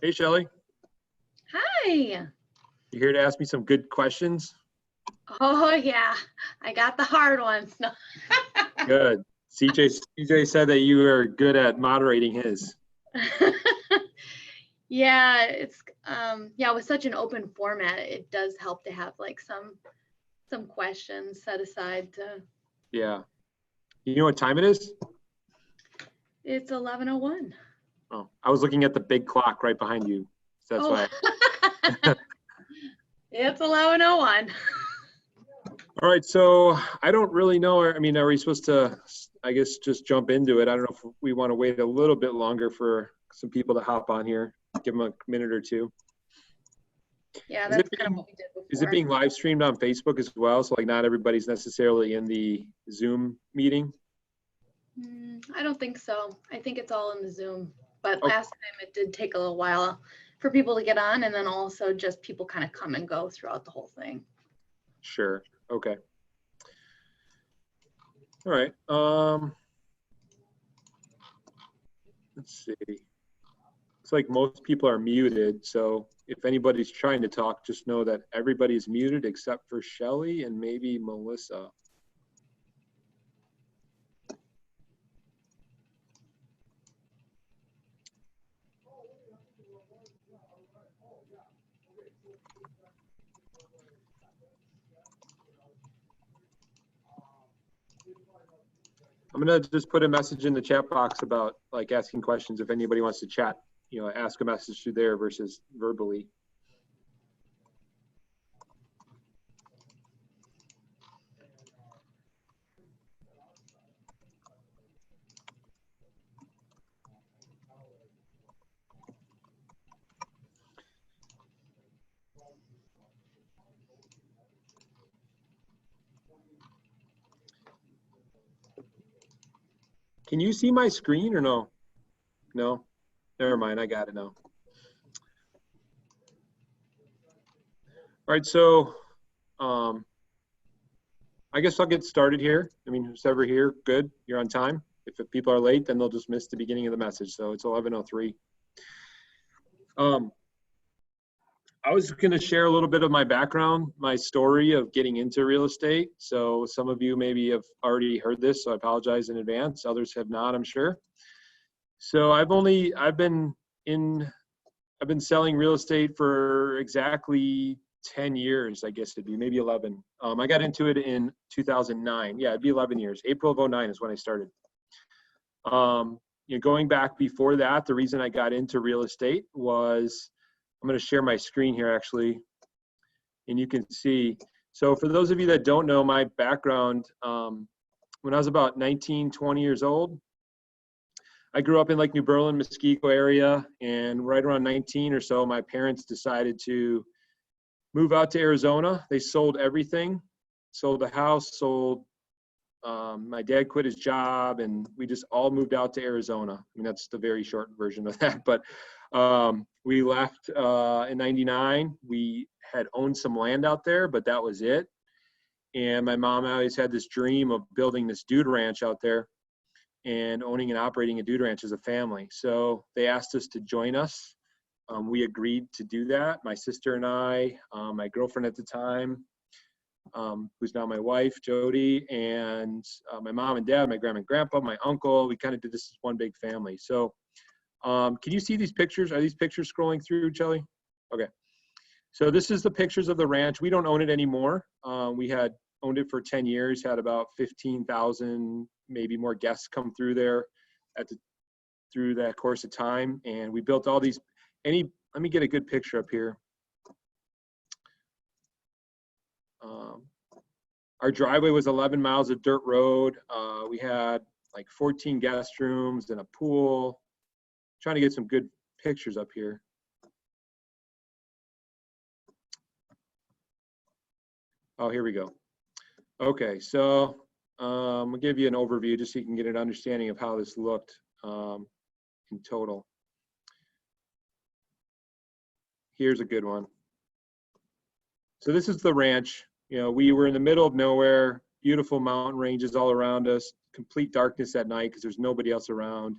Hey, Shelly. Hi. You here to ask me some good questions? Oh yeah, I got the hard ones. No. Good. CJ said that you are good at moderating his. Yeah, it's yeah, with such an open format, it does help to have like some questions set aside to. Yeah. You know what time it is? It's 11:01. Oh, I was looking at the big clock right behind you. So that's Oh. why. It's 11:01. All right. So I don't really know. I mean, are we supposed to, I guess, just jump into it? I don't know if we want to wait a little bit longer for some people to hop on here. Give them a minute or two. Yeah, Is it that's kind of what we did is it before. being live streamed on Facebook as well? So like not everybody's necessarily in the Zoom meeting. I don't think so. I think it's all in the Zoom. But Oh, last time it did take a little while for people to get on, and then also just people kind of come and go throughout the whole thing. sure. Okay. All right. Let's see. It's like most people are muted. So if anybody's trying to talk, just know that everybody's muted except for Shelly and maybe Melissa. I'm gonna just put a message in the chat box about like asking questions if anybody wants to chat, ask a message through there versus verbally. Can you see my screen or no? No? Never mind, I got it now. All right, so I guess I'll get started here. I mean, who's ever here, good, you're on time. If people are late, then they'll just miss the beginning of the message. So it's 11:03. I was going to share a little bit of my background, my story of getting into real estate. So some of you maybe have already heard this, so I apologize in advance. Others have not, I'm sure. So I've been selling real estate for exactly 10 years, I guess it'd be, maybe 11. I got into it in 2009. Yeah, it'd be 11 years. April of 09 is when I started. Going back before that, the reason I got into real estate was, I'm going to share my screen here actually, and you can see. So for those of you that don't know my background, when I was about 19, 20 years old, I grew up in like New Berlin, Muskego area, and right around 19 or so, my parents decided to move out to Arizona. They sold everything, sold the house, my dad quit his job, and we just all moved out to Arizona. I mean, that's the very short version of that, but we left in 99. We had owned some land out there, but that was it. And my mom always had this dream of building this dude ranch out there and owning and operating a dude ranch as a family. So they asked us to join us. We agreed to do that. My sister and I, my girlfriend at the time, who's now my wife, Jody, and my mom and dad, my grandma and grandpa, my uncle. We kind of did this as one big family. So can you see these pictures? Are these pictures scrolling through, Shelly? Okay. So this is the pictures of the ranch. We don't own it anymore. We had owned it for 10 years, had about 15,000, maybe more guests come through there through that course of time. And we built all these, let me get a good picture up here. Our driveway was 11 miles of dirt road. We had like 14 guest rooms and a pool. Trying to get some good pictures up here. Oh, here we go. Okay, so I'll give you an overview just so you can get an understanding of how this looked in total. Here's a good one. So this is the ranch. We were in the middle of nowhere, beautiful mountain ranges all around us, complete darkness at night because there's nobody else around.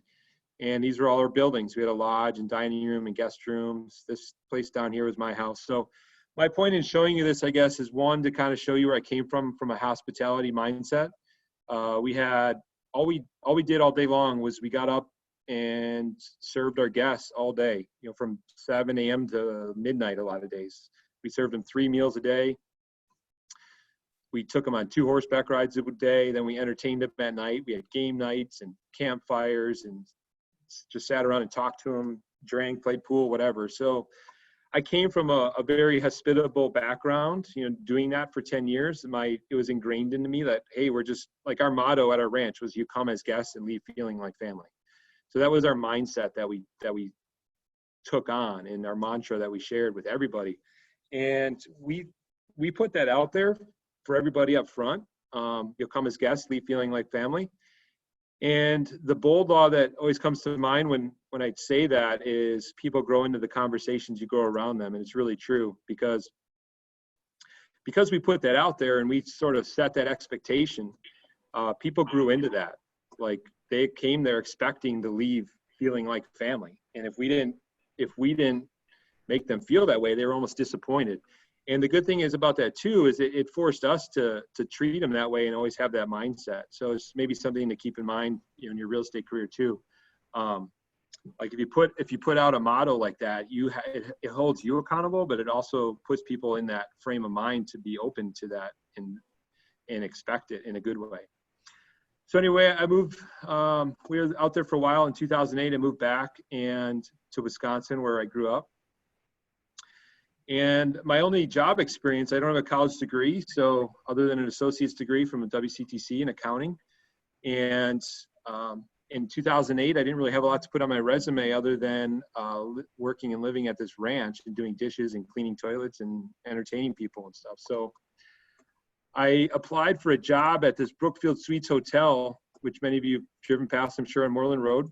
And these were all our buildings. We had a lodge and dining room and guest rooms. This place down here was my house. So my point in showing you this, I guess, is one, to kind of show you where I came from a hospitality mindset. We had, all we did all day long was we got up and served our guests all day, from 7 a.m. to midnight a lot of days. We served them 3 meals a day. We took them on 2 horseback rides a day. Then we entertained them at night. We had game nights and campfires and just sat around and talked to them, drank, played pool, whatever. So I came from a very hospitable background, doing that for 10 years. It was ingrained into me that, hey, we're just like, our motto at our ranch was, you come as guests and leave feeling like family. So that was our mindset that we took on, and our mantra that we shared with everybody. And we put that out there for everybody up front. You'll come as guests, leave feeling like family. And the bold law that always comes to mind when I say that is, people grow into the conversations you grow around them. And it's really true, because we put that out there and we sort of set that expectation, people grew into that. Like, they came there expecting to leave feeling like family. And if we didn't make them feel that way, they were almost disappointed. And the good thing is about that too, is it forced us to treat them that way and always have that mindset. So it's maybe something to keep in mind, in your real estate career too. Like if you put out a motto like that, it holds you accountable, but it also puts people in that frame of mind to be open to that and expect it in a good way. So anyway, I moved, we were out there for a while. In 2008, I moved back to Wisconsin, where I grew up. And my only job experience, I don't have a college degree, so other than an associate's degree from a WCTC in accounting. And in 2008, I didn't really have a lot to put on my resume other than working and living at this ranch and doing dishes and cleaning toilets and entertaining people and stuff. So I applied for a job at this Brookfield Suites Hotel, which many of you have driven past, I'm sure, on Moreland Road.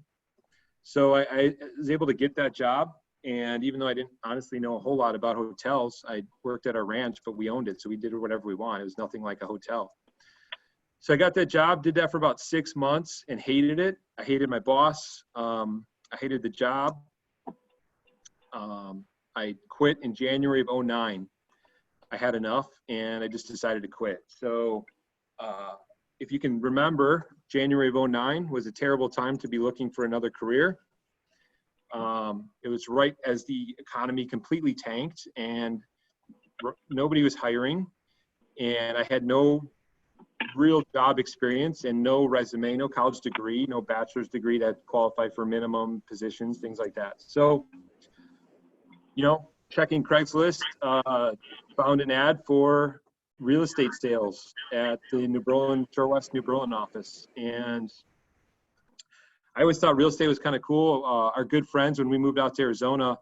So I was able to get that job. And even though I didn't honestly know a whole lot about hotels, I worked at our ranch, but we owned it. So we did whatever we want. It was nothing like a hotel. So I got that job, did that for about 6 months and hated it. I hated my boss. I hated the job. I quit in January of 2009. I had enough and I just decided to quit. So if you can remember, January of 2009 was a terrible time to be looking for another career. It was right as the economy completely tanked and nobody was hiring, and I had no real job experience and no resume, no college degree, no bachelor's degree that qualified for minimum positions, things like that. So, checking Craigslist, found an ad for real estate sales at the Shore West New Berlin office. And I always thought real estate was kind of cool. Our good friends, when we moved out to Arizona,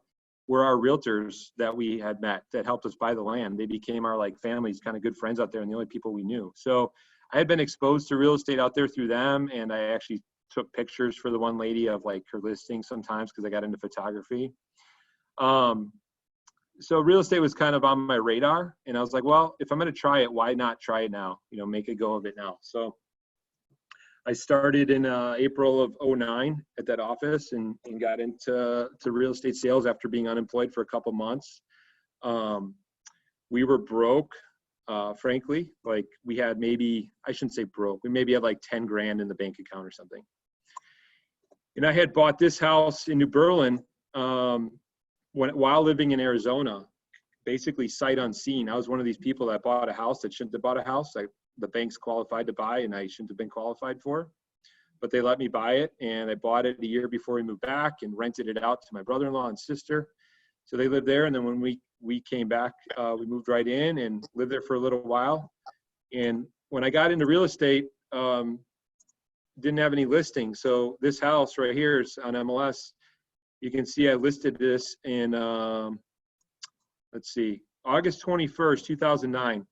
were our realtors that we had met that helped us buy the land. They became our families, kind of good friends out there, and the only people we knew. So I had been exposed to real estate out there through them, and I actually took pictures for the one lady of her listing sometimes because I got into photography. So real estate was kind of on my radar, and I was like, well, if I'm going to try it, why not try it now? Make a go of it now. So I started in April of 2009 at that office and got into real estate sales after being unemployed for a couple months. We were broke, frankly. We had I shouldn't say broke, we maybe had $10 grand in the bank account or something. And I had bought this house in New Berlin while living in Arizona, basically sight unseen. I was one of these people that bought a house that shouldn't have bought a house. The bank's qualified to buy and I shouldn't have been qualified for, but they let me buy it. And I bought it a year before we moved back and rented it out to my brother-in-law and sister. So they lived there. And then when we came back, we moved right in and lived there for a little while. And when I got into real estate, didn't have any listings. So this house right here is on MLS. You can see I listed this in, August 21st, 2009.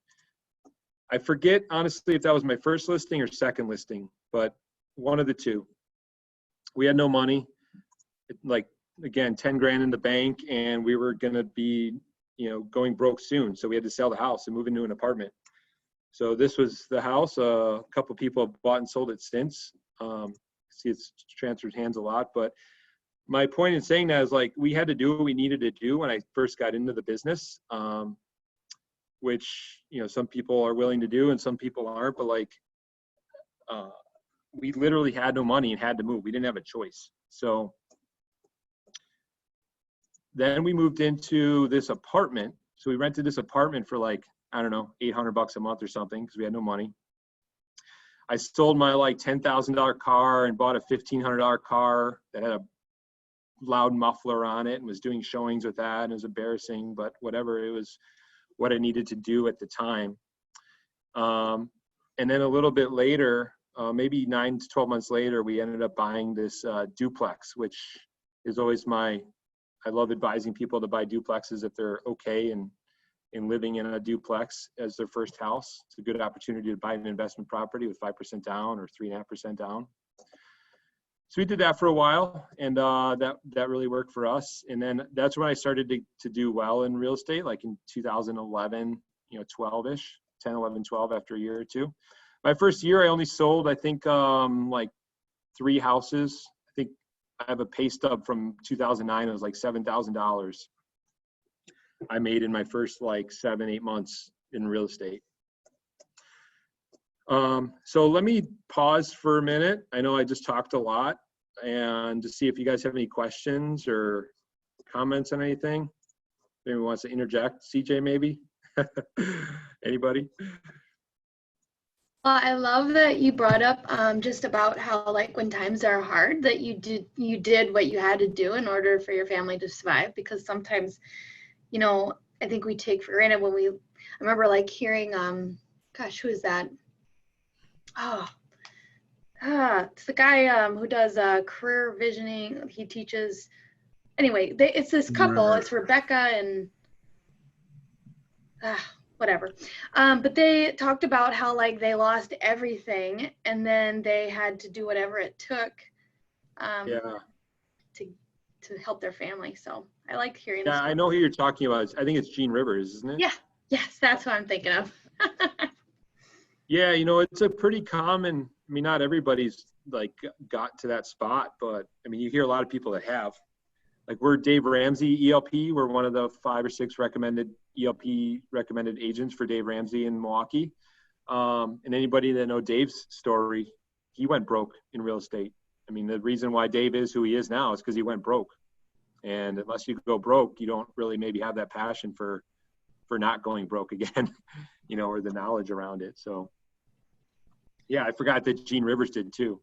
I forget, honestly, if that was my first listing or second listing, but one of the two. We had no money, again, 10 grand in the bank, and we were going to be, going broke soon. So we had to sell the house and move into an apartment. So this was the house. A couple people have bought and sold it since. see it's transferred hands a lot. But my point in saying that is like, we had to do what we needed to do when I first got into the business, which, some people are willing to do and some people aren't, but like, we literally had no money and had to move. We didn't have a choice. So then we moved into this apartment. So we rented this apartment for like, I don't know, $800 a month or something, because we had no money. I sold my like $10,000 car and bought a $1,500 car that had a loud muffler on it and was doing showings with that. And it was embarrassing, but whatever, it was what I needed to do at the time. And then a little bit later, maybe 9 to 12 months later, we ended up buying this duplex, which is always I love advising people to buy duplexes if they're okay and living in a duplex as their first house. It's a good opportunity to buy an investment property with 5% down or 3.5% down. So we did that for a while, and that really worked for us. And then that's when I started to do well in real estate, like in 2011, 12-ish, 10, 11, 12, after a year or two. My first year, I only sold, I think, like 3 houses. I think I have a pay stub from 2009. It was like $7,000 I made in my first like 7-8 months in real estate. So let me pause for a minute. I know I just talked a lot, and to see if you guys have any questions or comments on anything. If anyone wants to interject, CJ maybe? Anybody? Well, I love that you brought up just about how, like, when times are hard, that you did what you had to do in order for your family to survive. Because sometimes, I think we take for granted I remember like hearing, gosh, who is that? It's the guy who does career visioning. He teaches. Anyway, it's this couple. It's Rebecca and whatever. But they talked about how like they lost everything and then they had to do whatever it took to help their family. So I like hearing this. Yeah, I know who you're talking about. I think it's Gene Rivers, isn't it? Yeah. Yes, that's what I'm thinking of. Yeah, it's a pretty common, not everybody's like got to that spot, but you hear a lot of people that have. Like, we're Dave Ramsey ELP. We're one of the 5 or 6 recommended ELP recommended agents for Dave Ramsey in Milwaukee. And anybody that know Dave's story, he went broke in real estate. The reason why Dave is who he is now is because he went broke. And unless you go broke, you don't really maybe have that passion for not going broke again, or the knowledge around it. So yeah, I forgot that Gene Rivers did too.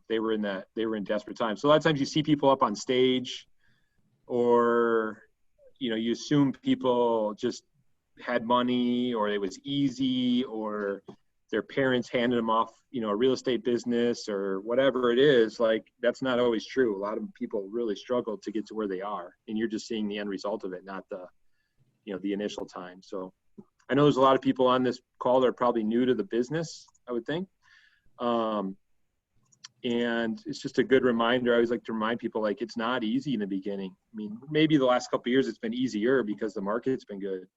They were in desperate times. So a lot of times you see people up on stage, or, you assume people just had money, or it was easy, or their parents handed them off, a real estate business or whatever it is. Like, that's not always true. A lot of people really struggle to get to where they are, and you're just seeing the end result of it, not the initial time. So I know there's a lot of people on this call that are probably new to the business, I would think. And it's just a good reminder. I always like to remind people, like, it's not easy in the beginning. Maybe the last couple of years it's been easier because the market's been good,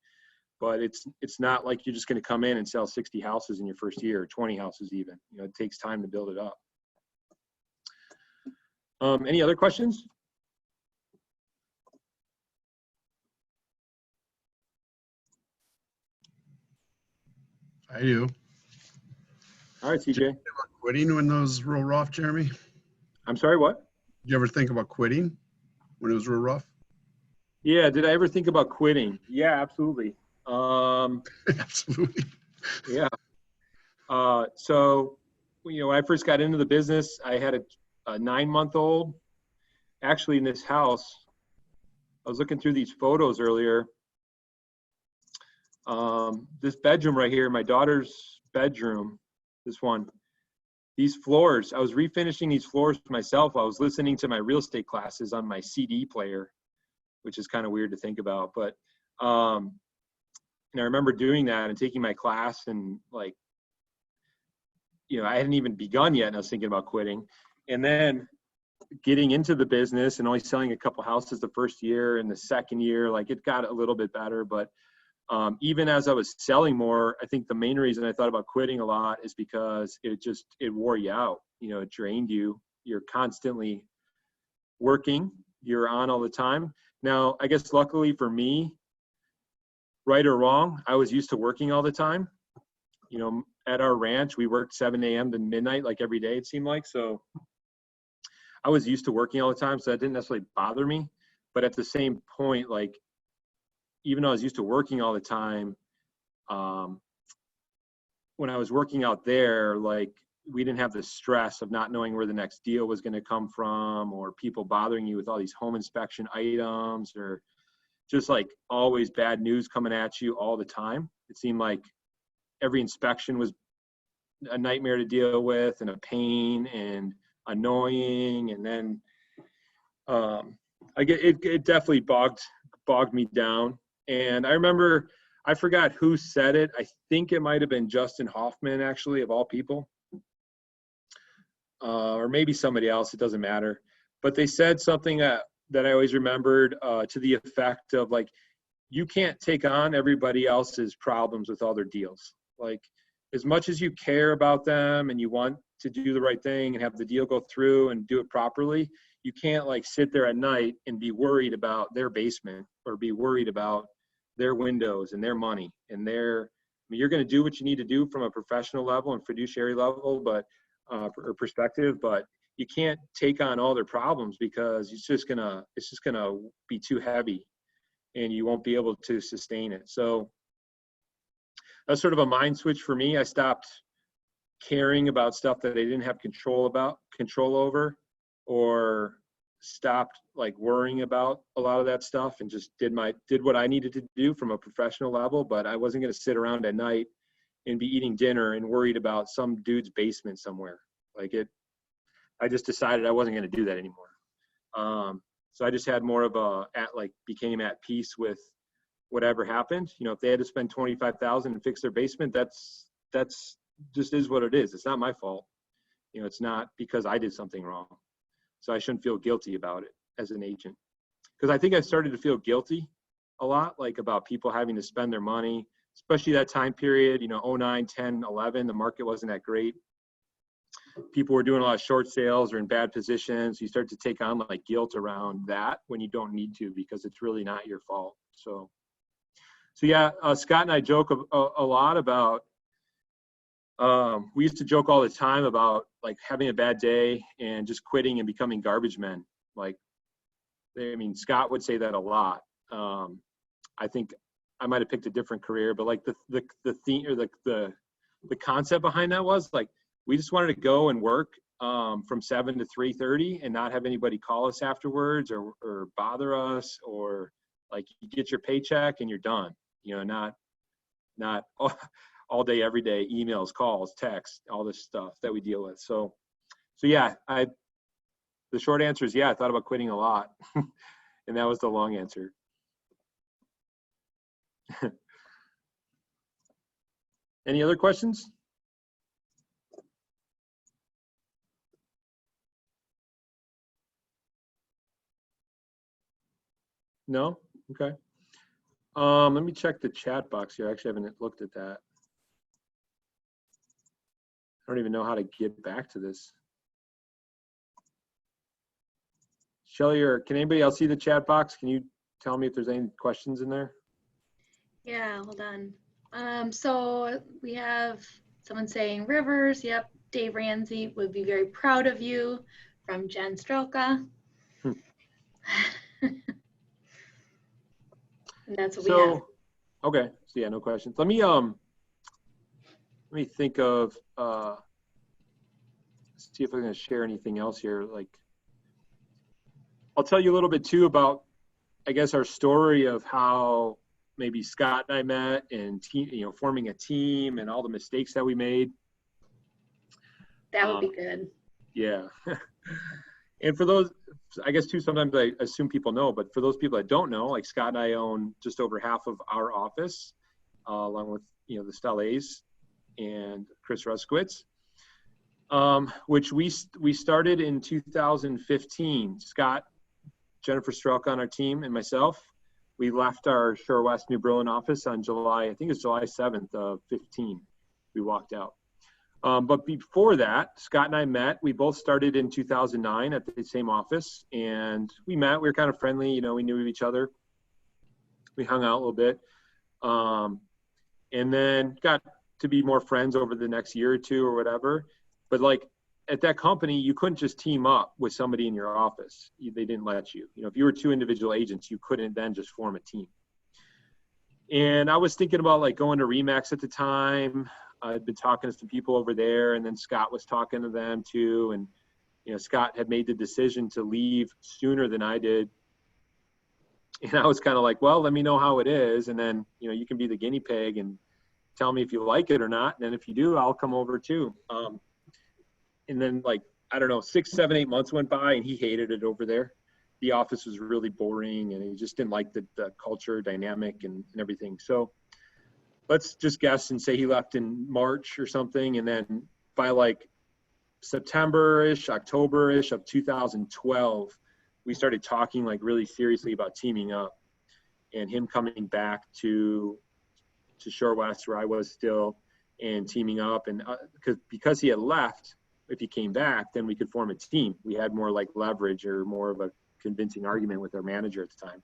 but it's not like you're just going to come in and sell 60 houses in your first year, or 20 houses even. It takes time to build it up. Any other questions? I do. All right, CJ. Quitting when those real rough, Jeremy? I'm sorry, what? Did you ever think about quitting when it was real rough? Yeah, did I ever think about quitting? Yeah, absolutely. Absolutely. Yeah. So, when I first got into the business, I had a 9-month-old. Actually, in this house, I was looking through these photos earlier. This bedroom right here, my daughter's bedroom, this one, these floors, I was refinishing these floors myself. I was listening to my real estate classes on my CD player, which is kind of weird to think about. But, and I remember doing that and taking my class, and like, I hadn't even begun yet, and I was thinking about quitting. And then getting into the business and only selling a couple houses the first year, and the second year, like, it got a little bit better, but even as I was selling more, I think the main reason I thought about quitting a lot is because it wore you out. It drained you. You're constantly working. You're on all the time. Now, I guess luckily for me, right or wrong, I was used to working all the time. At our ranch, we worked 7 a.m. to midnight, like every day, it seemed like. So I was used to working all the time, so that didn't necessarily bother me. But at the same point, like, even though I was used to working all the time, when I was working out there, like, we didn't have the stress of not knowing where the next deal was going to come from, or people bothering you with all these home inspection items, or just like always bad news coming at you all the time. It seemed like every inspection was a nightmare to deal with and a pain and annoying. And then it definitely bogged me down. And I remember, I forgot who said it. I think it might have been Justin Hoffman, actually, of all people. Or maybe somebody else, it doesn't matter. But they said something that I always remembered, to the effect of, like, you can't take on everybody else's problems with all their deals. Like, as much as you care about them and you want to do the right thing and have the deal go through and do it properly, you can't, like, sit there at night and be worried about their basement or be worried about their windows and their money and you're going to do what you need to do from a professional level and fiduciary level, but or perspective, but you can't take on all their problems, because it's just gonna be too heavy and you won't be able to sustain it. So that's sort of a mind switch for me. I stopped caring about stuff that I didn't have control over, or stopped, like, worrying about a lot of that stuff, and just did what I needed to do from a professional level. But I wasn't going to sit around at night and be eating dinner and worried about some dude's basement somewhere. I just decided I wasn't going to do that anymore. So I just had more of became at peace with whatever happened. If they had to spend $25,000 and fix their basement, that's just is what it is. It's not my fault. It's not because I did something wrong. So I shouldn't feel guilty about it as an agent. Because I think I started to feel guilty a lot, like, about people having to spend their money, especially that time period, 09, 10, 11, the market wasn't that great. People were doing a lot of short sales or in bad positions. You start to take on, like, guilt around that when you don't need to, because it's really not your fault. So yeah, Scott and I joke a lot about, we used to joke all the time about, like, having a bad day and just quitting and becoming garbage men. Like, Scott would say that a lot. I think I might have picked a different career, but, like, the theme, or the concept behind that was, like, we just wanted to go and work from 7 to 3:30 and not have anybody call us afterwards or bother us, or, like, you get your paycheck and you're done. Not all day, every day, emails, calls, texts, all this stuff that we deal with. So yeah, the short answer is, yeah, I thought about quitting a lot. And that was the long answer. Any other questions? No? Okay. Let me check the chat box here. I actually haven't looked at that. I don't even know how to get back to this. Shelly, or can anybody else see the chat box? Can you tell me if there's any questions in there? Yeah, hold on. So we have someone saying, Rivers, yep, Dave Ramsey would be very proud of you, from Jen Strelka. And that's what we have. Okay, so yeah, no questions. Let me think of, see if I'm gonna share anything else here. Like, I'll tell you a little bit too about, I guess, our story of how maybe Scott and I met, and forming a team, and all the mistakes that we made. That would be good. Yeah. And for those, I guess too, sometimes I assume people know, but for those people that don't know, like, Scott and I own just over half of our office, along with, the Stellays and Chris Ruskowitz, which we started in 2015. Scott, Jennifer Strelka on our team, and myself, we left our Shore West New Berlin office on I think it's July 7th of 15. We walked out. But before that, Scott and I met. We both started in 2009 at the same office, and we met. We were kind of friendly, you know, we knew each other. We hung out a little bit, and then got to be more friends over the next year or two or whatever. But like at that company, you couldn't just team up with somebody in your office. They didn't let you. You know, if you were two individual agents, you couldn't then just form a team. And I was thinking about like going to Remax at the time. I'd been talking to some people over there, and then Scott was talking to them too. And, you know, Scott had made the decision to leave sooner than I did. And I was kind of like, well, let me know how it is. And then, you know, you can be the guinea pig and tell me if you like it or not. And then if you do, I'll come over too. And then like, I don't know, 6, 7, 8 months went by and he hated it over there. The office was really boring and he just didn't like the culture dynamic and everything. So let's just guess and say he left in March or something. And then by like September-ish, October-ish of 2012, we started talking like really seriously about teaming up and him coming back to Shore West where I was still and teaming up. And because he had left, if he came back, then we could form a team. We had more like leverage or more of a convincing argument with our manager at the time.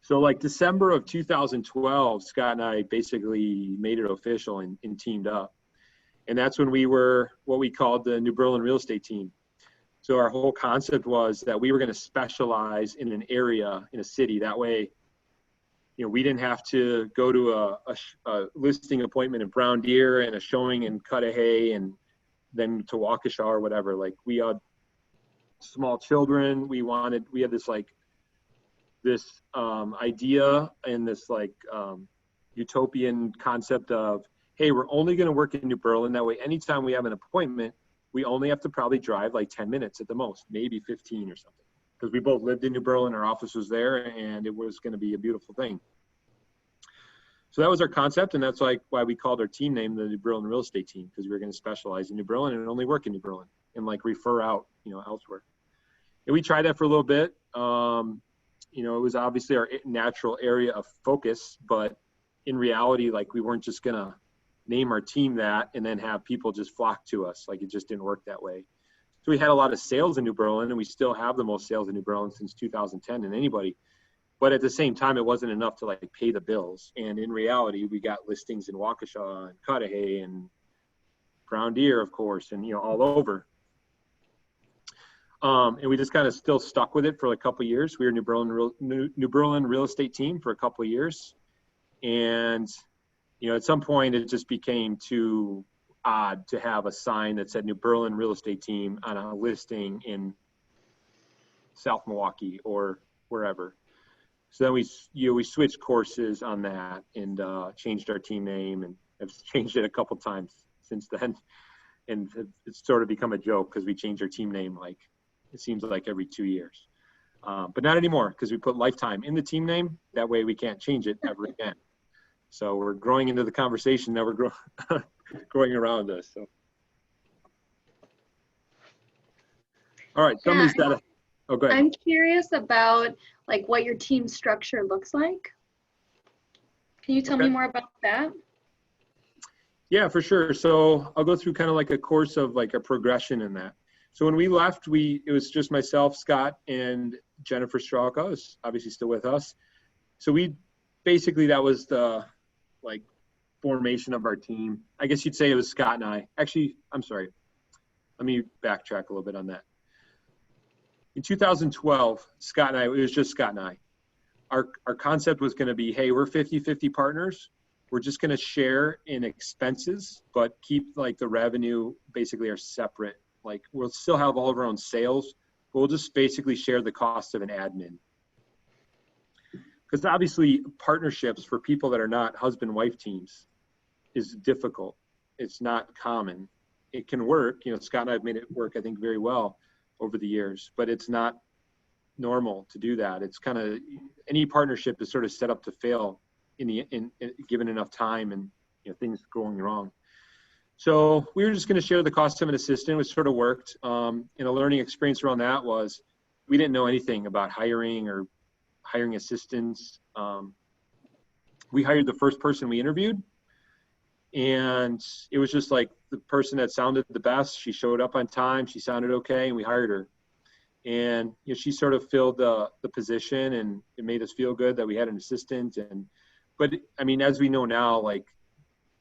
So like December of 2012, Scott and I basically made it official and teamed up. And that's when we were what we called the New Berlin real estate team. So our whole concept was that we were going to specialize in an area, in a city. That way, you know, we didn't have to go to a listing appointment in Brown Deer and a showing in Cudahy and then to Waukesha or whatever. Like we had small children. We had this like, this idea and this like utopian concept of, hey, we're only going to work in New Berlin. That way, anytime we have an appointment, we only have to probably drive like 10 minutes at the most, maybe 15 or something. Because we both lived in New Berlin, our office was there, and it was going to be a beautiful thing. So that was our concept, and that's like why we called our team name the New Berlin Real Estate Team, because we were going to specialize in New Berlin and only work in New Berlin and like refer out, you know, elsewhere. And we tried that for a little bit. You know, it was obviously our natural area of focus, but in reality, like we weren't just going to name our team that and then have people just flock to us. Like it just didn't work that way. So we had a lot of sales in New Berlin, and we still have the most sales in New Berlin since 2010 than anybody. But at the same time, it wasn't enough to like pay the bills. And in reality, we got listings in Waukesha and Cudahy and Brown Deer, of course, and, you know, all over. And we just kind of still stuck with it for a couple of years. We were New Berlin real estate team for a couple of years. And, you know, at some point it just became too odd to have a sign that said New Berlin real estate team on a listing in South Milwaukee or wherever. So then we switched courses on that and changed our team name, and have changed it a couple times since then. And it's sort of become a joke because we changed our team name like it seems like every 2 years. But not anymore, because we put lifetime in the team name. That way we can't change it ever again. So we're growing into the conversation that we're growing around us. So, all right, somebody's got to. Oh, go ahead. I'm curious about like what your team structure looks like. Can you tell me more about that? Yeah, for sure. So I'll go through kind of like a course of like a progression in that. So when we left, it was just myself, Scott, and Jennifer Strelka is obviously still with us. So that was the like formation of our team. I guess you'd say it was Scott and I. Actually, I'm sorry. Let me backtrack a little bit on that. In 2012, Scott and I, it was just Scott and I. Our concept was going to be, hey, we're 50-50 partners. We're just going to share in expenses, but keep like the revenue basically are separate. Like we'll still have all of our own sales, but we'll just basically share the cost of an admin. Because obviously partnerships for people that are not husband-wife teams is difficult. It's not common. It can work. You know, Scott and I have made it work, I think, very well over the years, but it's not normal to do that. It's kind of, any partnership is sort of set up to fail in given enough time and, you know, things going wrong. So we were just going to share the cost of an assistant, which sort of worked. And a learning experience around that was we didn't know anything about hiring or hiring assistants. We hired the first person we interviewed, and it was just like the person that sounded the best. She showed up on time, she sounded okay, and we hired her. And she sort of filled the position, and it made us feel good that we had an assistant. But I mean, as we know now, like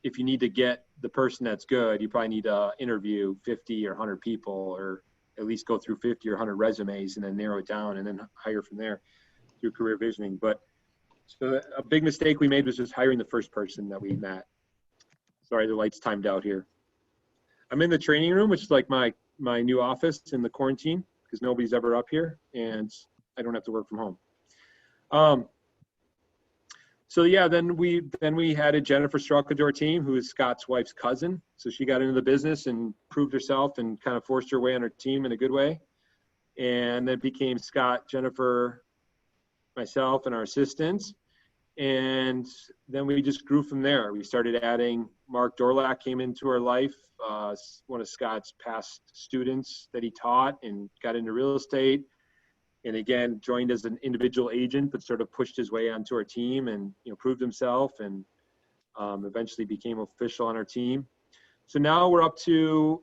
if you need to get the person that's good, you probably need to interview 50 or 100 people, or at least go through 50 or 100 resumes and then narrow it down and then hire from there through career visioning. But so a big mistake we made was just hiring the first person that we met. Sorry, the light's timed out here. I'm in the training room, which is like my new office in the quarantine, because nobody's ever up here and I don't have to work from home. So yeah, then we had Jennifer Strelka to our team, who is Scott's wife's cousin. So she got into the business and proved herself and kind of forced her way on our team in a good way. And then became Scott, Jennifer, myself, and our assistants. And then we just grew from there. We started adding, Mark Dorlack came into our life, one of Scott's past students that he taught, and got into real estate. And again, joined as an individual agent, but sort of pushed his way onto our team and proved himself, and eventually became official on our team. So now we're up to,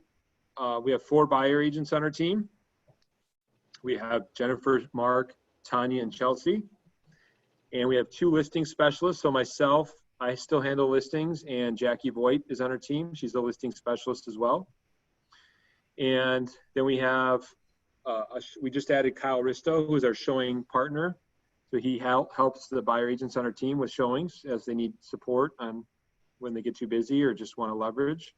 we have 4 buyer agents on our team. We have Jennifer, Mark, Tanya, and Chelsea. And we have 2 listing specialists. So myself, I still handle listings, and Jackie Voigt is on our team. She's a listing specialist as well. And then we have, we just added Kyle Risto, who is our showing partner. So he helps the buyer agents on our team with showings as they need support on when they get too busy or just want to leverage.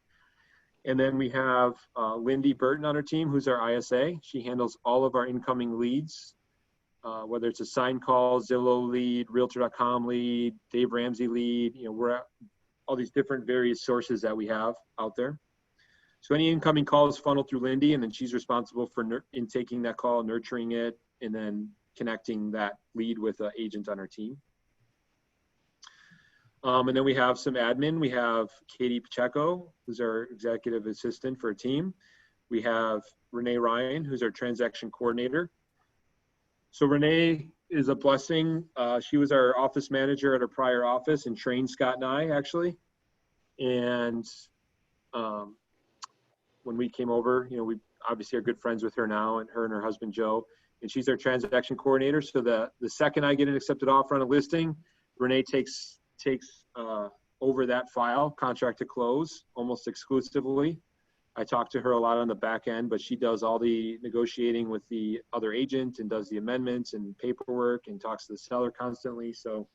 And then we have Lindy Burton on our team, who's our ISA. She handles all of our incoming leads, whether it's a sign call, Zillow lead, Realtor.com lead, Dave Ramsey lead. We're at all these different various sources that we have out there. So any incoming call is funneled through Lindy, and then she's responsible for taking that call, nurturing it, and then connecting that lead with an agent on our team. And then we have some admin. We have Katie Pacheco, who's our executive assistant for a team. We have Renee Ryan, who's our transaction coordinator. So Renee is a blessing. She was our office manager at our prior office and trained Scott and I, actually. And when we came over, we obviously are good friends with her now, and her husband, Joe, and she's our transaction coordinator. So the second I get an accepted offer on a listing, Renee takes over that file, contract to close, almost exclusively. I talk to her a lot on the back end, but she does all the negotiating with the other agent and does the amendments and paperwork and talks to the seller constantly. So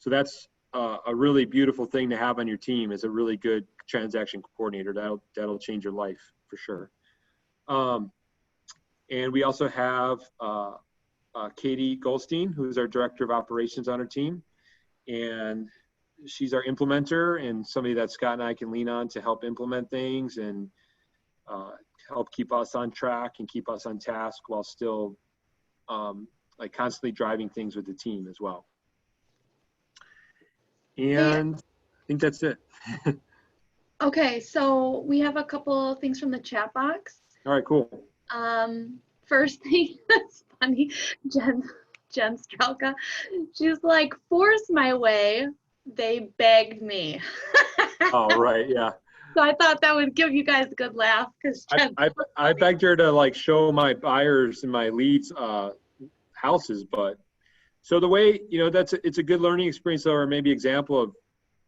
that's a really beautiful thing to have on your team, is a really good transaction coordinator. That'll change your life for sure. And we also have Katie Goldstein, who's our director of operations on our team. And she's our implementer and somebody that Scott and I can lean on to help implement things and help keep us on track and keep us on task while still like constantly driving things with the team as well. And I think that's it. Okay, so we have a couple things from the chat box. All right, cool. First thing that's funny, Jen Strelka, she's like, force my way, they begged me. Oh, right, yeah. So I thought that would give you guys a good laugh, because I begged her to like show my buyers and my leads houses, but so the way, it's a good learning experience, or maybe example of,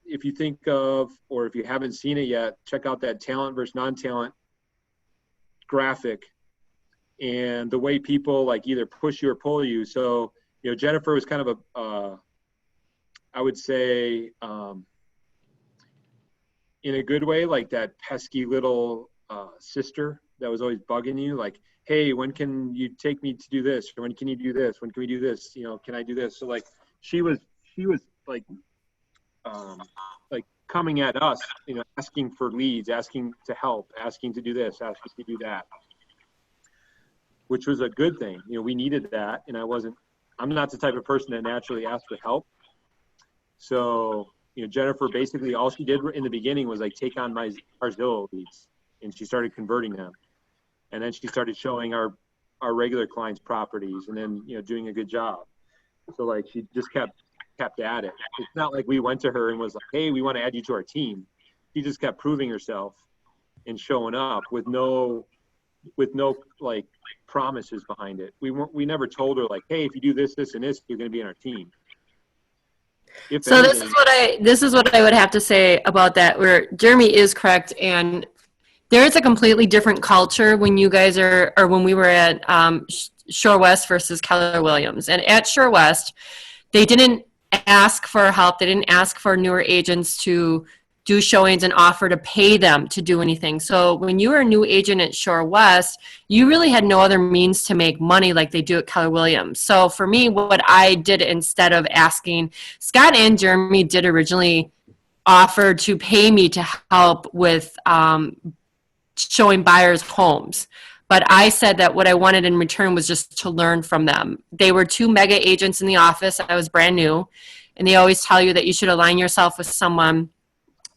if you think of, or if you haven't seen it yet, check out that talent versus non-talent graphic and the way people like either push you or pull you. So, Jennifer was kind of I would say, in a good way, like that pesky little sister that was always bugging you, like, hey, when can you take me to do this? Or when can you do this? When can we do this? Can I do this? So like, she was like coming at us, asking for leads, asking to help, asking to do this, asking to do that, which was a good thing. We needed that. And I'm not the type of person that naturally asks for help. So, Jennifer, basically all she did in the beginning was like take on our Zillow leads, and she started converting them. And then she started showing our our regular clients' properties and then, doing a good job. So like she just kept at it. It's not like we went to her and was like, hey, we want to add you to our team. She just kept proving herself and showing up with no like promises behind it. We never told her like, hey, if you do this, this, and this, you're going to be on our team. So this is what I would have to say about that, where Jeremy is correct, and there is a completely different culture when you guys are, or when we were at Shore West versus Keller Williams. And at Shore West, they didn't ask for help. They didn't ask for newer agents to do showings and offer to pay them to do anything. So when you were a new agent at Shore West, you really had no other means to make money like they do at Keller Williams. So for me, what I did instead of asking, Scott and Jeremy did originally offer to pay me to help with showing buyers homes. But I said that what I wanted in return was just to learn from them. They were two mega agents in the office. I was brand new. And they always tell you that you should align yourself with someone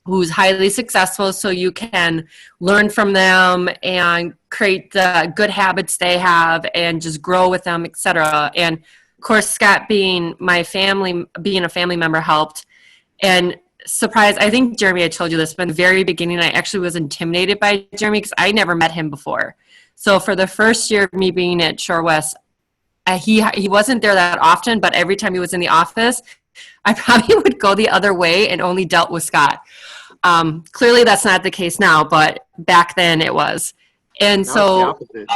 who's highly successful so you can learn from them and create the good habits they have and just grow with them, etc. And of course, Scott being a family member helped. And surprise, I think Jeremy, I told you this, but in the very beginning, I actually was intimidated by Jeremy because I never met him before. So for the first year of me being at Shore West, he wasn't there that often, but every time he was in the office, I probably would go the other way and only dealt with Scott. Clearly that's not the case now, but back then it was. And now so it's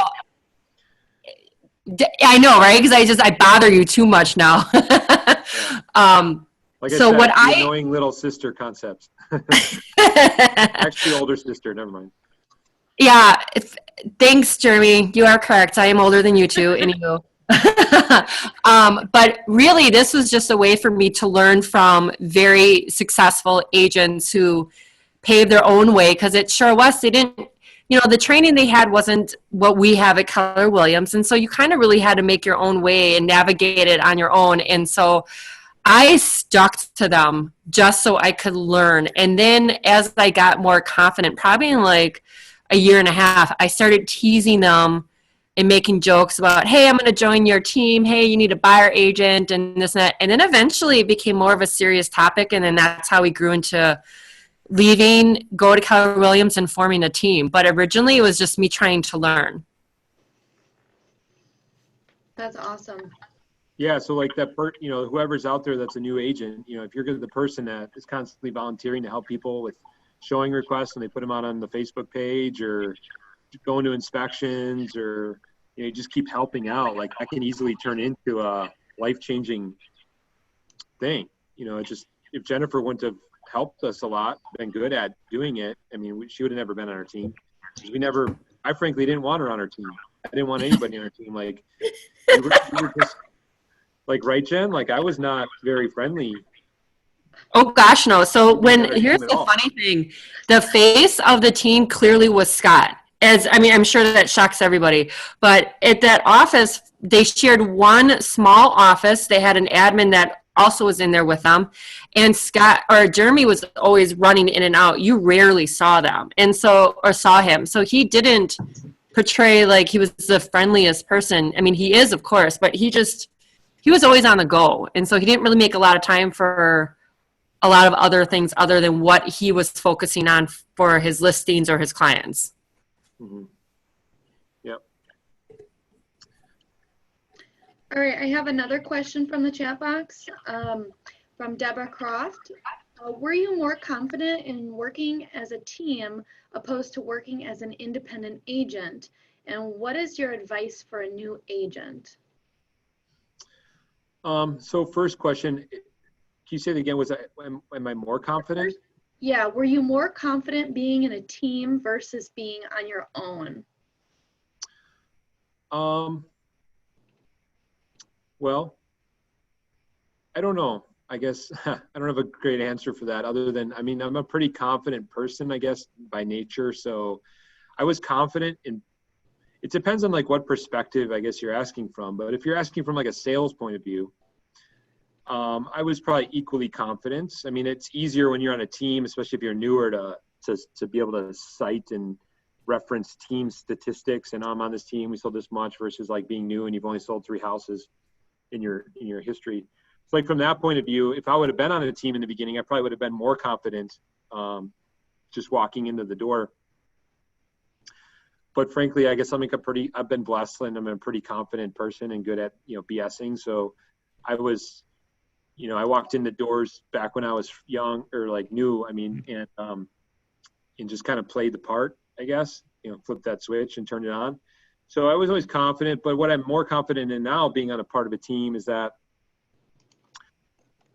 the I know, right? Because I bother you too much now. Like so I said, the annoying little sister concepts. Actually, older sister. Never mind. Yeah. Thanks, Jeremy. You are correct. I am older than you two. Anywho. But really, this was just a way for me to learn from very successful agents who paved their own way. Because at Shore West, they didn't, the training they had wasn't what we have at Keller Williams. And so you kind of really had to make your own way and navigate it on your own. And so I stuck to them just so I could learn. And then as I got more confident, probably in like a year and a half, I started teasing them and making jokes about, hey, I'm going to join your team. Hey, you need a buyer agent and this and that. And then eventually it became more of a serious topic. And then that's how we grew into leaving, go to Keller Williams and forming a team. But originally it was just me trying to learn. That's awesome. Yeah, so like that, whoever's out there that's a new agent, if you're the person that is constantly volunteering to help people with showing requests and they put them out on the Facebook page or going to inspections or, you just keep helping out, like that can easily turn into a life-changing thing. If Jennifer wouldn't have helped us a lot, been good at doing it, she would have never been on our team. Because I frankly didn't want her on our team. I didn't want anybody on our team. Like, we were just, like, right, Jen? Like, I was not very friendly. Oh, gosh, no. So here's the funny thing. The face of the team clearly was Scott. I'm sure that shocks everybody. But at that office, they shared one small office. They had an admin that also was in there with them. And Jeremy was always running in and out. You rarely saw them or saw him. So he didn't portray like he was the friendliest person. He is, of course, but he was always on the go. And so he didn't really make a lot of time for a lot of other things other than what he was focusing on for his listings or his clients. Mm-hmm. Yep. All right, I have another question from the chat box from Deborah Croft. Were you more confident in working as a team opposed to working as an independent agent? And what is your advice for a new agent? So first question, can you say it again? Am I more confident? Yeah, were you more confident being in a team versus being on your own? Well, I don't know. I guess I don't have a great answer for that other than, I'm a pretty confident person, I guess, by nature. So I was confident it depends on like what perspective, I guess, you're asking from. But if you're asking from like a sales point of view, I was probably equally confident. It's easier when you're on a team, especially if you're newer to be able to cite and reference team statistics and I'm on this team, we sold this much, versus like being new and you've only sold 3 houses in your history. It's like from that point of view, if I would have been on a team in the beginning, I probably would have been more confident just walking into the door. But frankly, I guess I've been blessed and I'm a pretty confident person and good at, BSing. So I was, I walked in the doors back when I was young or like new, and just kind of played the part, I guess, flipped that switch and turned it on. So I was always confident, but what I'm more confident in now being on a part of a team is that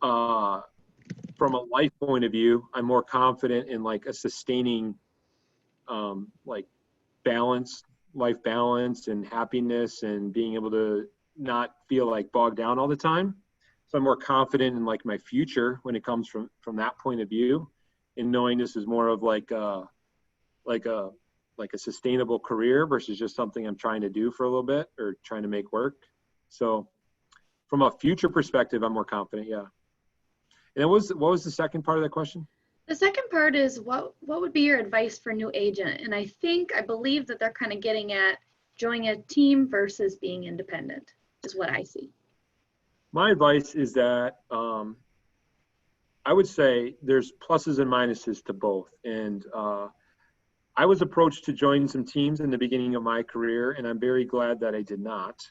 from a life point of view, I'm more confident in like a sustaining like life balance and happiness and being able to not feel like bogged down all the time. So I'm more confident in like my future when it comes from that point of view, and knowing this is more of like a sustainable career versus just something I'm trying to do for a little bit or trying to make work. So from a future perspective, I'm more confident. Yeah. And what was the second part of that question? The second part is what would be your advice for a new agent? And I believe that they're kind of getting at joining a team versus being independent is what I see. My advice is that I would say there's pluses and minuses to both. And I was approached to join some teams in the beginning of my career, and I'm very glad that I did not.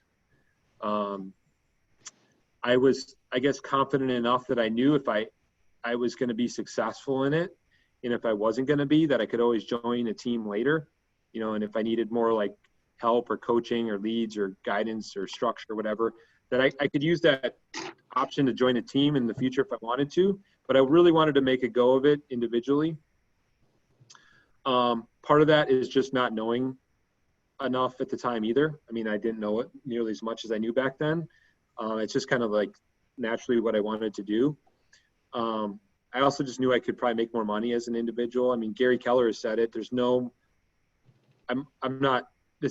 I was, I guess, confident enough that I knew if I was going to be successful in it, and if I wasn't going to be, that I could always join a team later, and if I needed more like help or coaching or leads or guidance or structure or whatever, that I could use that option to join a team in the future if I wanted to, but I really wanted to make a go of it individually. Part of that is just not knowing enough at the time either. I didn't know it nearly as much as I knew back then. It's just kind of like naturally what I wanted to do. I also just knew I could probably make more money as an individual. Gary Keller has said it. This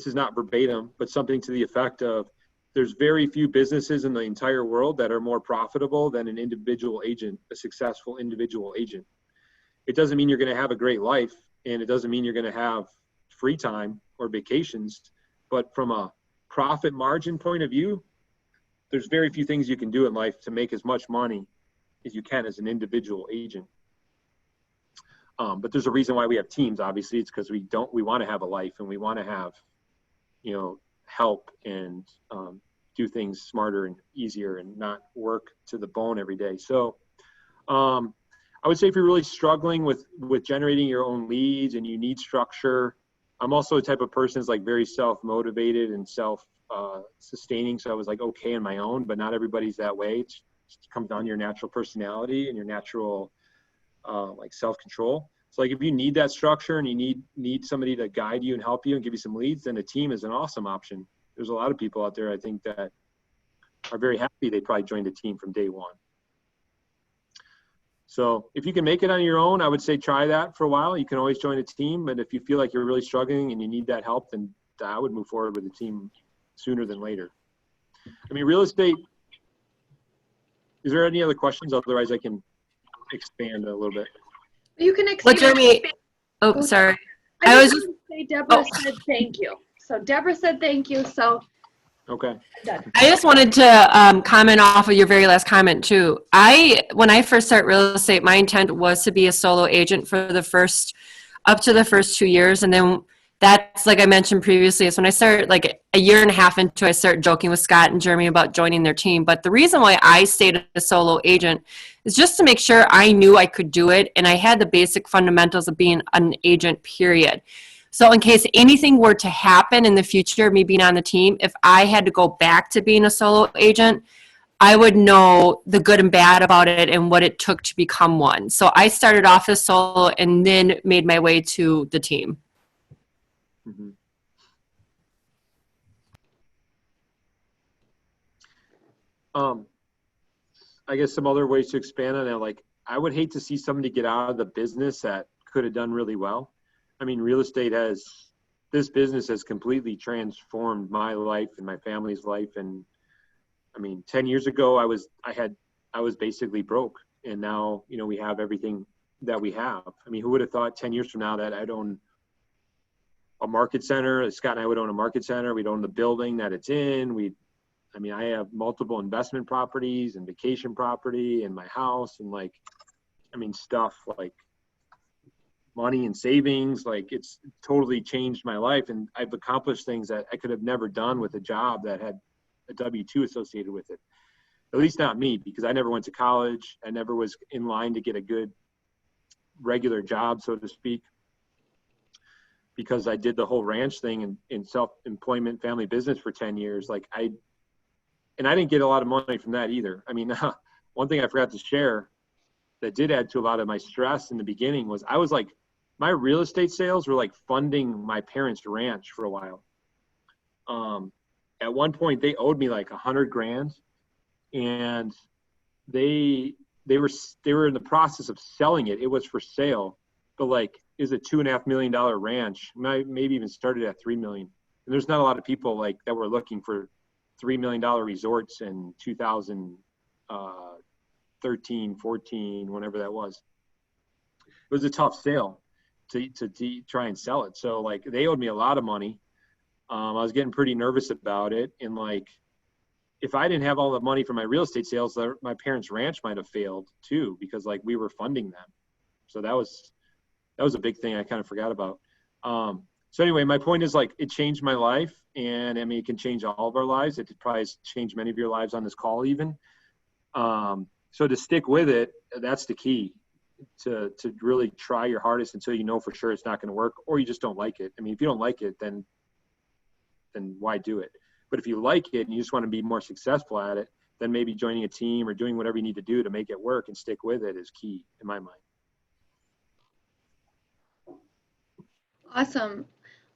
is not verbatim, but something to the effect of there's very few businesses in the entire world that are more profitable than an individual agent, a successful individual agent. It doesn't mean you're going to have a great life, and it doesn't mean you're going to have free time or vacations, but from a profit margin point of view, there's very few things you can do in life to make as much money as you can as an individual agent. But there's a reason why we have teams. Obviously, it's because we want to have a life and we want to have, help and do things smarter and easier and not work to the bone every day. So I would say if you're really struggling with generating your own leads and you need structure, I'm also a type of person that's like very self-motivated and self-sustaining. So I was like, okay in my own, but not everybody's that way. It comes down to your natural personality and your natural like self-control. So like if you need that structure and you need somebody to guide you and help you and give you some leads, then a team is an awesome option. There's a lot of people out there, I think, that are very happy they probably joined a team from day one. So if you can make it on your own, I would say try that for a while. You can always join a team, but if you feel like you're really struggling and you need that help, then I would move forward with a team sooner than later. Real estate, is there any other questions? Otherwise, I can expand a little bit. You can Well, Jeremy, sorry. I was just going to say Deborah said thank you. So Deborah said thank you. So okay. I just wanted to comment off of your very last comment too. When I first started real estate, my intent was to be a solo agent for up to the first 2 years. And then that's, like I mentioned previously, is when I started like a year and a half into, I started joking with Scott and Jeremy about joining their team. But the reason why I stayed a solo agent is just to make sure I knew I could do it. And I had the basic fundamentals of being an agent, period. So in case anything were to happen in the future, me being on the team, if I had to go back to being a solo agent, I would know the good and bad about it and what it took to become one. So I started off as solo and then made my way to the team. Mm-hmm. I guess some other ways to expand on that, like I would hate to see somebody get out of the business that could have done really well. Real estate this business has completely transformed my life and my family's life. And 10 years ago, I was basically broke. And now, we have everything that we have. Who would have thought 10 years from now that I'd own a market center. Scott and I would own a market center. We'd own the building that it's in. I have multiple investment properties and vacation property and my house and stuff like money and savings. Like, it's totally changed my life. And I've accomplished things that I could have never done with a job that had a W-2 associated with it. At least not me, because I never went to college. I never was in line to get a good regular job, so to speak, because I did the whole ranch thing in self-employment family business for 10 years. And I didn't get a lot of money from that either. I mean, one thing I forgot to share that did add to a lot of my stress in the beginning was my real estate sales were like funding my parents' ranch for a while. At one point they owed me like $100,000, and they were in the process of selling it. It was for sale, but like, is a $2.5 million ranch. Maybe even started at $3 million. And there's not a lot of people like that were looking for $3 million resorts in 2013, 14, whenever that was. It was a tough sale to try and sell it. So like, they owed me a lot of money. I was getting pretty nervous about it. And like, if I didn't have all the money from my real estate sales, my parents' ranch might have failed too, because like we were funding them. So that was a big thing I kind of forgot about. So anyway, my point is like, it changed my life, and I mean, it can change all of our lives. It could probably change many of your lives on this call even. So to stick with it, that's the key, to really try your hardest until you know for sure it's not going to work, or you just don't like it. I mean, if you don't like it, then why do it? But if you like it and you just want to be more successful at it, then maybe joining a team or doing whatever you need to do to make it work and stick with it is key in my mind. Awesome.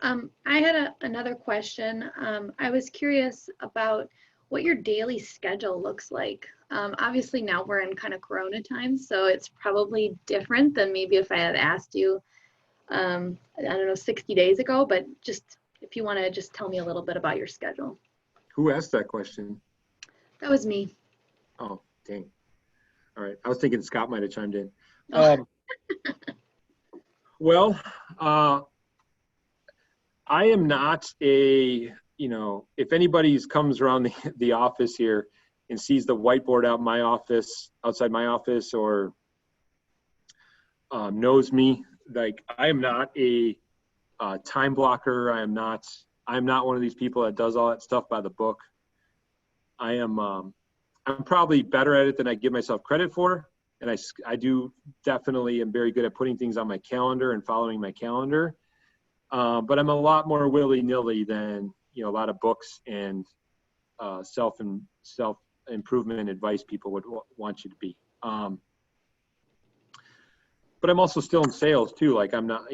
I had another question. I was curious about what your daily schedule looks like. Obviously now we're in kind of Corona times, so it's probably different than maybe if I had asked you, I don't know, 60 days ago, but just if you want to just tell me a little bit about your schedule. Who asked that question? That was me. Oh, dang. All right. I was thinking Scott might have chimed in. Oh. Well, I am not if anybody comes around the office here and sees the whiteboard outside my office, or knows me, like, I am not a time blocker. I'm not one of these people that does all that stuff by the book. I'm probably better at it than I give myself credit for. And I do definitely am very good at putting things on my calendar and following my calendar. But I'm a lot more willy-nilly than, a lot of books and self-improvement advice people would want you to be. But I'm also still in sales too. Like, I'm not,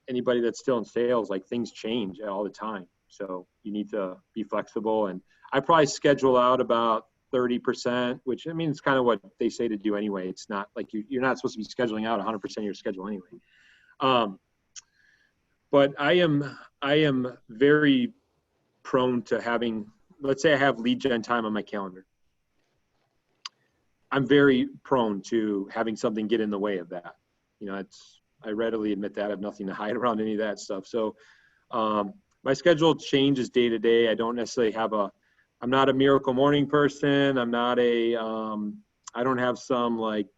anybody that's still in sales, like, things change all the time. So you need to be flexible. And I probably schedule out about 30%, which, I mean, it's kind of what they say to do anyway. It's not like you're not supposed to be scheduling out 100% of your schedule anyway. But I am very prone to having, let's say I have lead gen time on my calendar. I'm very prone to having something get in the way of that. I readily admit that. I have nothing to hide around any of that stuff. So my schedule changes day to day. I don't necessarily I'm not a miracle morning person. I'm not I don't have some like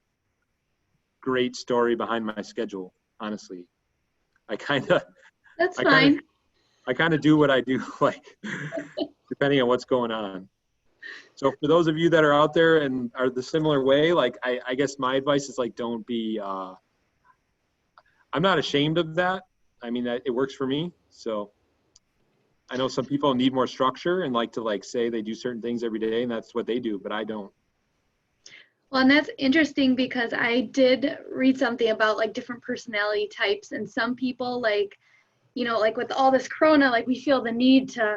great story behind my schedule, honestly. That's fine. I kind of do what I do, like, depending on what's going on. So for those of you that are out there and are the similar way, like, I guess my advice is like, don't be, I'm not ashamed of that. I mean, it works for me. So I know some people need more structure and like to say they do certain things every day, and that's what they do, but I don't. Well, and that's interesting because I did read something about like different personality types, and some people like with all this Corona, like, we feel the need to,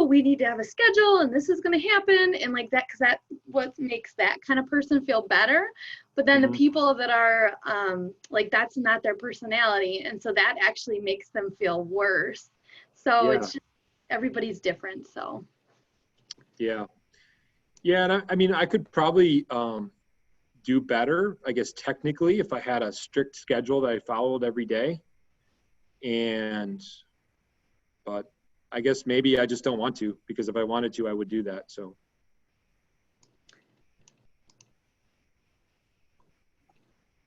we need to have a schedule and this is going to happen. And like that, because that's what makes that kind of person feel better. But then the people that are like, that's not their personality. And so that actually makes them feel worse. So It's just, everybody's different. So. Yeah. And I mean, I could probably do better, I guess, technically, if I had a strict schedule that I followed every day. And but I guess maybe I just don't want to, because if I wanted to, I would do that. So.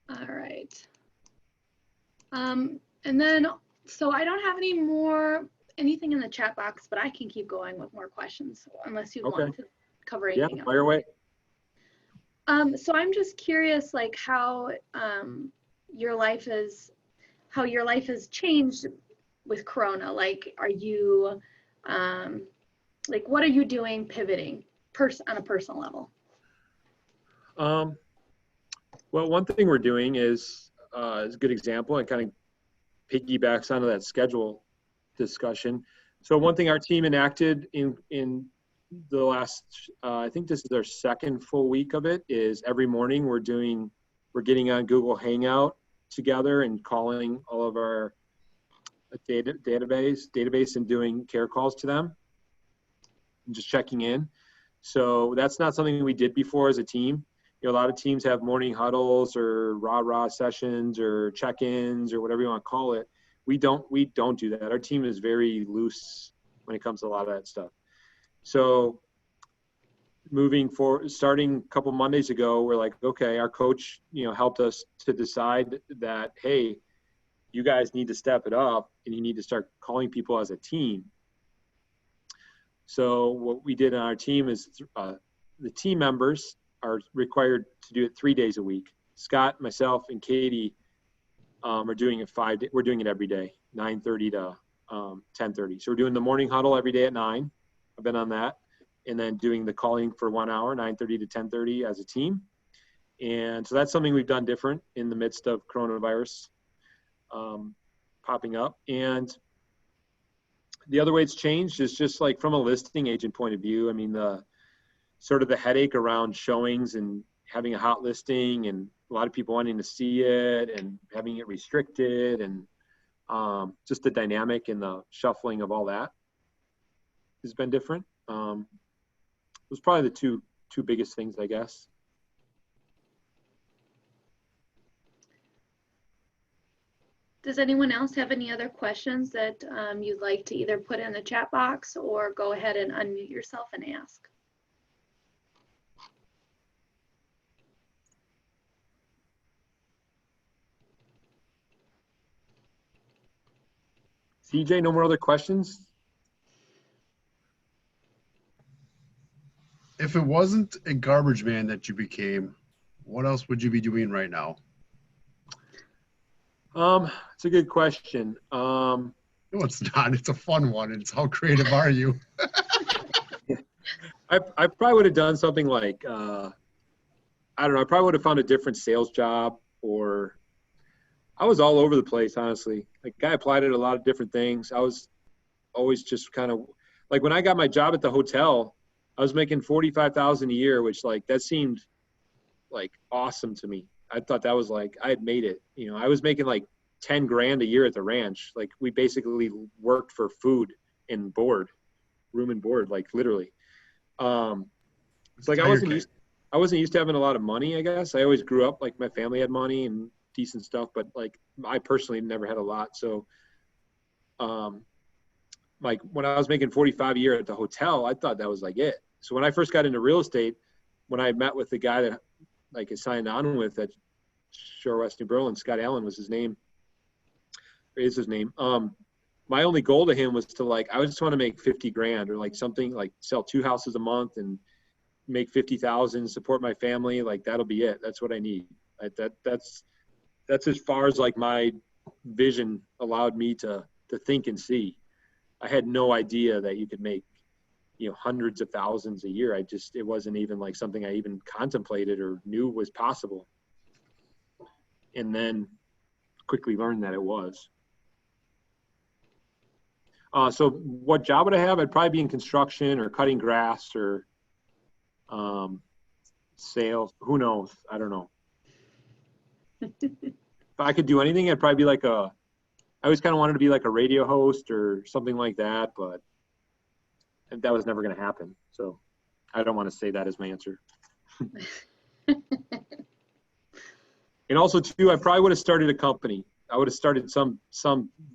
All right. And then, so I don't have anything in the chat box, but I can keep going with more questions unless you want to cover anything else. Fire away. So I'm just curious, like how your life has changed with Corona. Like, are you, like, what are you doing pivoting on a personal level? Well, one thing we're doing is a good example and kind of piggybacks onto that schedule discussion. So one thing our team enacted in the last, I think this is our second full week of it, is every morning we're getting on Google Hangout together and calling all of our database and doing care calls to them and just checking in. So that's not something we did before as a team. You know, a lot of teams have morning huddles or rah-rah sessions or check-ins or whatever you want to call it. We don't do that. Our team is very loose when it comes to a lot of that stuff. So moving forward, starting a couple Mondays ago, we're like, okay, our coach, helped us to decide that, hey, you guys need to step it up and you need to start calling people as a team. So what we did on our team is the team members are required to do it 3 days a week. Scott, myself, and Katie are doing it we're doing it every day, 9:30 to 10:30. So we're doing the morning huddle every day at 9. I've been on that. And then doing the calling for 1 hour, 9:30 to 10:30 as a team. And so that's something we've done different in the midst of coronavirus popping up. And the other way it's changed is just like from a listing agent point of view. I mean, the headache around showings and having a hot listing and a lot of people wanting to see it and having it restricted and just the dynamic and the shuffling of all that has been different. Those probably the two biggest things, I guess. Does anyone else have any other questions that you'd like to either put in the chat box or go ahead and unmute yourself and ask? CJ, no more other questions? If it wasn't a garbage man that you became, what else would you be doing right now? It's a good question. No, it's not. It's a fun one. It's how creative are you? I probably would have done something like, I don't know, I probably would have found a different sales job, or I was all over the place, honestly. Like, I applied at a lot of different things. I was always just kind of, like, when I got my job at the hotel, I was making $45,000 a year, which, like, that seemed like awesome to me. I thought that was like, I had made it. I was making like 10 grand a year at the ranch. Like, we basically worked for food and board, room and board, like literally. It's like I wasn't used to having a lot of money, I guess. I always grew up like my family had money and decent stuff, but like I personally never had a lot. So like when I was making 45 a year at the hotel, I thought that was like it. So when I first got into real estate, when I met with the guy that like I signed on with at Shore West New Berlin, Scott Allen was his name, or is his name. My only goal to him was to like, I just want to make 50 grand or like something, like sell 2 houses a month and make 50,000, support my family. Like, that'll be it. That's what I need. That's as far as like my vision allowed me to think and see. I had no idea that you could make, hundreds of thousands a year. It wasn't even like something I even contemplated or knew was possible. And then quickly learned that it was. So what job would I have? I'd probably be in construction or cutting grass or sales. Who knows? I don't know. If I could do anything, I'd probably be like I always kind of wanted to be like a radio host or something like that, but that was never going to happen. So I don't want to say that as my answer. And also too, I probably would have started a company. I would have started some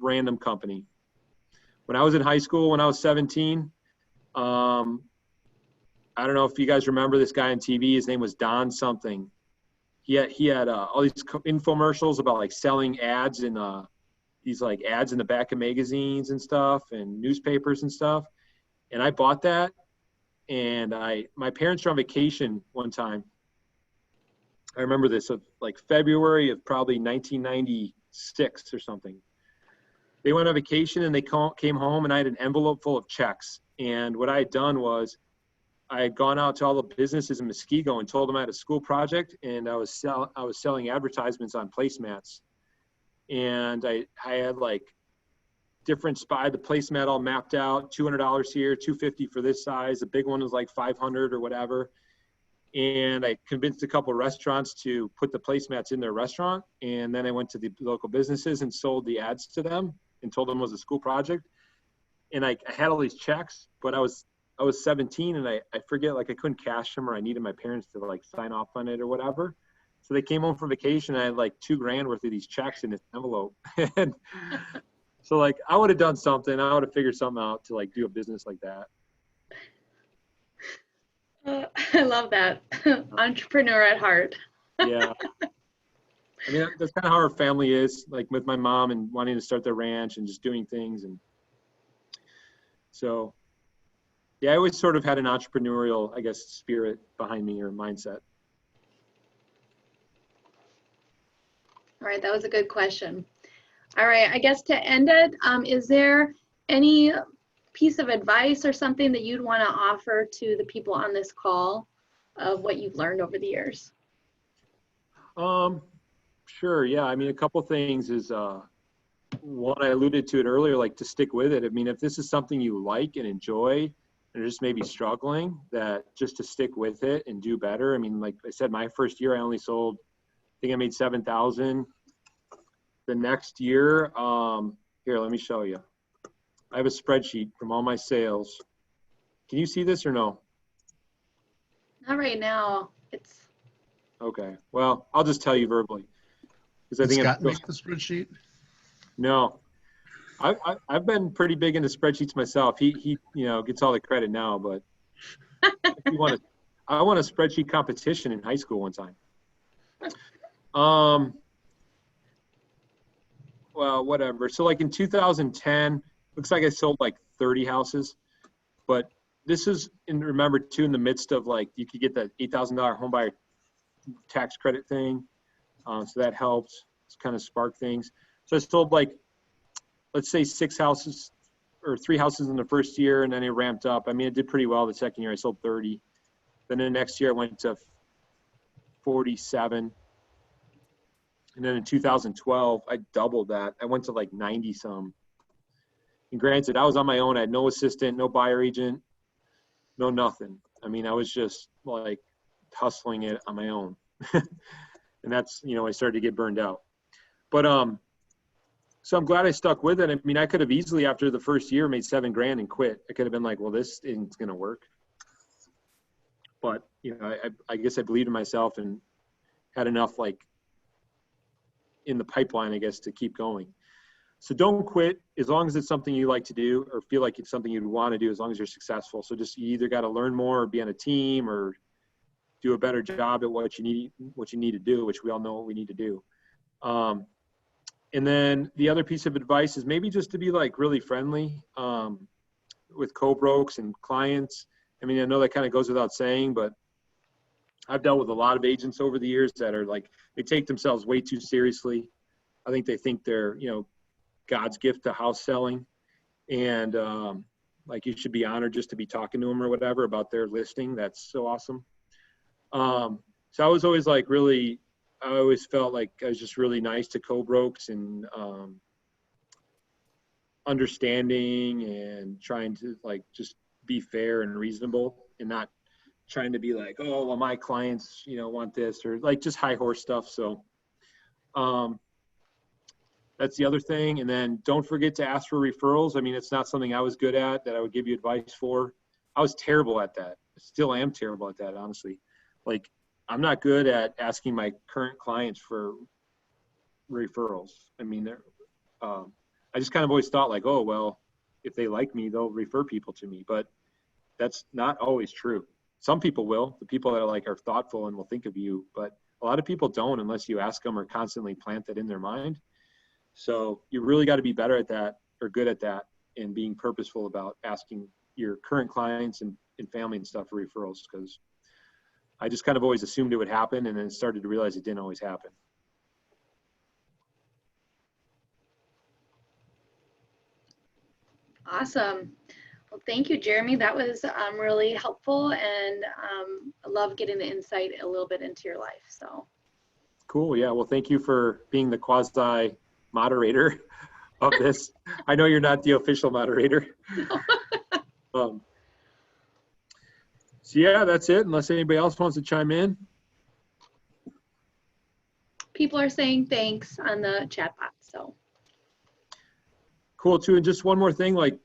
random company. when I was in high school, when I was 17, I don't know if you guys remember this guy on TV. His name was Don something. He had all these infomercials about like selling ads in these like ads in the back of magazines and stuff and newspapers and stuff. And I bought that. And my parents were on vacation one time. I remember this, of like February of probably 1996 or something. They went on vacation and they came home, and I had an envelope full of checks. And what I had done was I had gone out to all the businesses in Muskego and told them I had a school project, and I was selling advertisements on placemats. And I had like different spot, the placemat all mapped out, $200 here, $250 for this size. The big one was like $500 or whatever. And I convinced a couple of restaurants to put the placemats in their restaurant. And then I went to the local businesses and sold the ads to them and told them it was a school project. And I had all these checks, but I was 17 and I forget, like I couldn't cash them, or I needed my parents to like sign off on it or whatever. So they came home from vacation. I had like $2,000 worth of these checks in this envelope. And so like I would have done something. I would have figured something out to like do a business like that. I love that. Entrepreneur at heart. Yeah. I mean, that's kind of how our family is, like with my mom and wanting to start their ranch and just doing things. And so, yeah, I always sort of had an entrepreneurial, I guess, spirit behind me, or mindset. All right, that was a good question. All right, I guess to end it, is there any piece of advice or something that you'd want to offer to the people on this call of what you've learned over the years? Sure. Yeah. I mean, a couple things is, one, I alluded to it earlier, like to stick with it. I mean, if this is something you like and enjoy and just maybe struggling, that just to stick with it and do better. I mean, like I said, my first year, I only sold, I think I made 7,000. The next year, here, let me show you. I have a spreadsheet from all my sales. Can you see this or no? Not right now. It's Okay. Well, I'll just tell you verbally. Because I Did think Scott make the spreadsheet? No. I've been pretty big into spreadsheets myself. He gets all the credit now, but I won a spreadsheet competition in high school one time. Well, whatever. So like in 2010, looks like I sold like 30 houses, but this is remember too, in the midst of like, you could get that $8,000 home buyer tax credit thing. So that helped. It's kind of sparked things. So I sold like, let's say 6 houses or 3 houses in the first year, and then it ramped up. I mean, it did pretty well the second year. I sold 30. Then the next year I went to 47. And then in 2012, I doubled that. I went to like 90 some. And granted, I was on my own. I had no assistant, no buyer agent, no nothing. I mean, I was just like hustling it on my own. And that's, I started to get burned out. But so I'm glad I stuck with it. I mean, I could have easily, after the first year, made $7,000 and quit. I could have been like, well, this isn't going to work. But, I guess I believed in myself and had enough like in the pipeline, I guess, to keep going. So don't quit as long as it's something you like to do or feel like it's something you'd want to do, as long as you're successful. So just, you either got to learn more or be on a team or do a better job at what you need to do, which we all know what we need to do. And then the other piece of advice is maybe just to be like really friendly with co-brokes and clients. I mean, I know that kind of goes without saying, but I've dealt with a lot of agents over the years that are like, they take themselves way too seriously. I think they think they're, God's gift to house selling. And like, you should be honored just to be talking to them or whatever about their listing. That's so awesome. So I was always like I always felt like I was just really nice to co-brokes and understanding and trying to like just be fair and reasonable and not trying to be like, oh, well, my clients, want this, or like just high horse stuff. So that's the other thing. And then don't forget to ask for referrals. I mean, it's not something I was good at that I would give you advice for. I was terrible at that. I still am terrible at that, honestly. Like, I'm not good at asking my current clients for referrals. I mean, I just kind of always thought like, oh, well, if they like me, they'll refer people to me, but that's not always true. Some people will, the people that are thoughtful and will think of you, but a lot of people don't unless you ask them or constantly plant that in their mind. So you really got to be better at that, or good at that, and being purposeful about asking your current clients and family and stuff for referrals, because I just kind of always assumed it would happen and then started to realize it didn't always happen. Awesome. Well, thank you, Jeremy. That was really helpful, and I love getting the insight a little bit into your life. So Cool. Yeah. Well, thank you for being the quasi moderator of this. I know you're not the official moderator. So yeah, that's it. Unless anybody else wants to chime in. people are saying thanks on the chat box. So Cool too. And just one more thing, like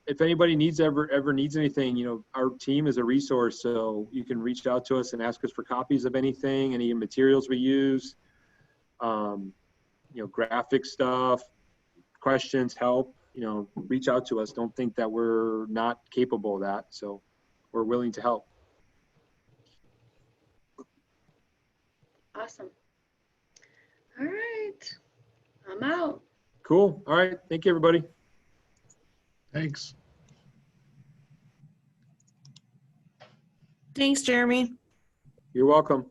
if anybody ever needs anything, you know, our team is a resource, so you can reach out to us and ask us for copies of anything, any materials we use, you know, graphic stuff, questions, help, you know, reach out to us. Don't think that we're not capable of that. So we're willing to help. awesome. All right, I'm out. Cool. All right. Thank you, everybody. Thanks. Thanks, Jeremy. You're welcome.